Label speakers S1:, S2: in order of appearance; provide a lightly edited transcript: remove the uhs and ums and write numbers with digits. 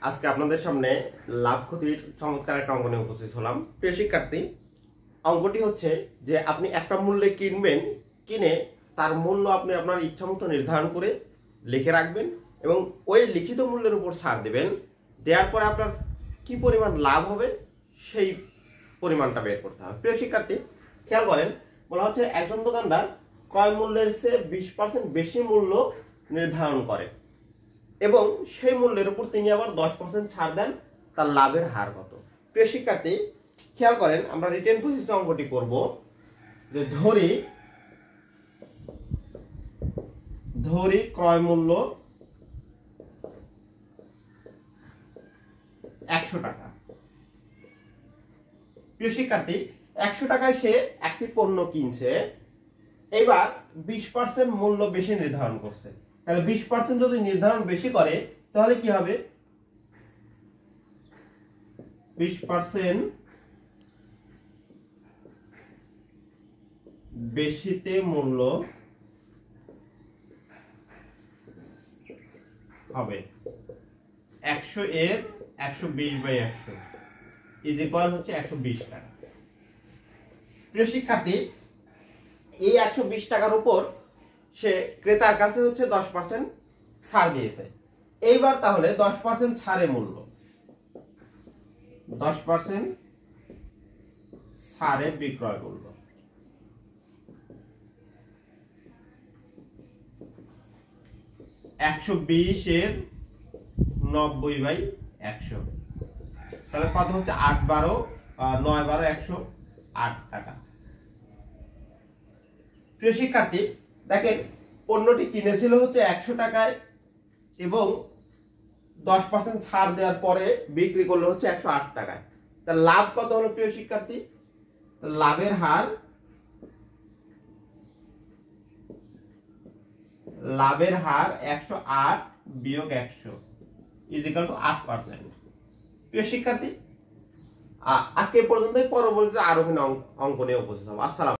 S1: আজকে আপনাদের সামনে লাভ ক্ষতির চমৎকার একটা অঙ্ক নিয়ে উপস্থিত হলাম। প্রিয় শিক্ষার্থী, অঙ্কটি হচ্ছে যে আপনি একটা মূল্যে কিনবেন, কিনে তার মূল্য আপনি আপনার ইচ্ছামতো নির্ধারণ করে লিখে রাখবেন এবং ওই লিখিত মূল্যের উপর ছাড় দেবেন। দেওয়ার পরে আপনার কি পরিমাণ লাভ হবে সেই পরিমাণটা বের করতে হবে। প্রিয় শিক্ষার্থী, খেয়াল করেন, বলা হচ্ছে একজন দোকানদার ক্রয় মূল্যের চেয়ে 20% বেশি মূল্য নির্ধারণ করে এবং সেই মূল্যের উপর তিনি আবার 10% ছাড় দেন। তার লাভের হার কত? প্রিয় শিক্ষার্থী, খেয়াল করেন, আমরা রিটেন প্রসেসে অঙ্কটি করব। যে ধরি ক্রয় মূল্য 100 টাকা। প্রিয় শিক্ষার্থী, 100 টাকায় সে একটি পণ্য কিনছে, এবার 20% মূল্য বেশি নির্ধারণ করছে। তাহলে 20% যদি নির্ধারণ বেশি করে তাহলে কি হবে? 20% বেশিতে মূল্য হবে 100 এর 120/100 ইজ ইকুয়াল হচ্ছে 120 টাকা। প্রিয় শিক্ষার্থী, এই 120 টাকার উপর সে ক্রেতার কাছে হচ্ছে 10% ছাড় দিয়েছে। এইবার তাহলে 10% ছাড়ে মূল্য, 10% ছাড়ে বিক্রয় মূল্য, একশো 20 এর 90/100, তাহলে কত হচ্ছে? 9/12 টাকা। প্রিয় শিক্ষার্থী, দেখেন, পণ্যটি কিনেছিল হচ্ছে 100 টাকায় এবং 10% ছাড় দেওয়ার পরে বিক্রি করলো হচ্ছে 108 টাকায়। তার লাভ কত হলো? প্রিয় শিক্ষার্থী, লাভের হার 108 বিয়োগ 100 ইজ ইকুয়াল টু 8%। প্রিয় শিক্ষার্থী, আজকে এই পর্যন্তই। পরবর্তীতে আরো অঙ্ক নিয়ে উপস্থিত হবো। আসসালাম।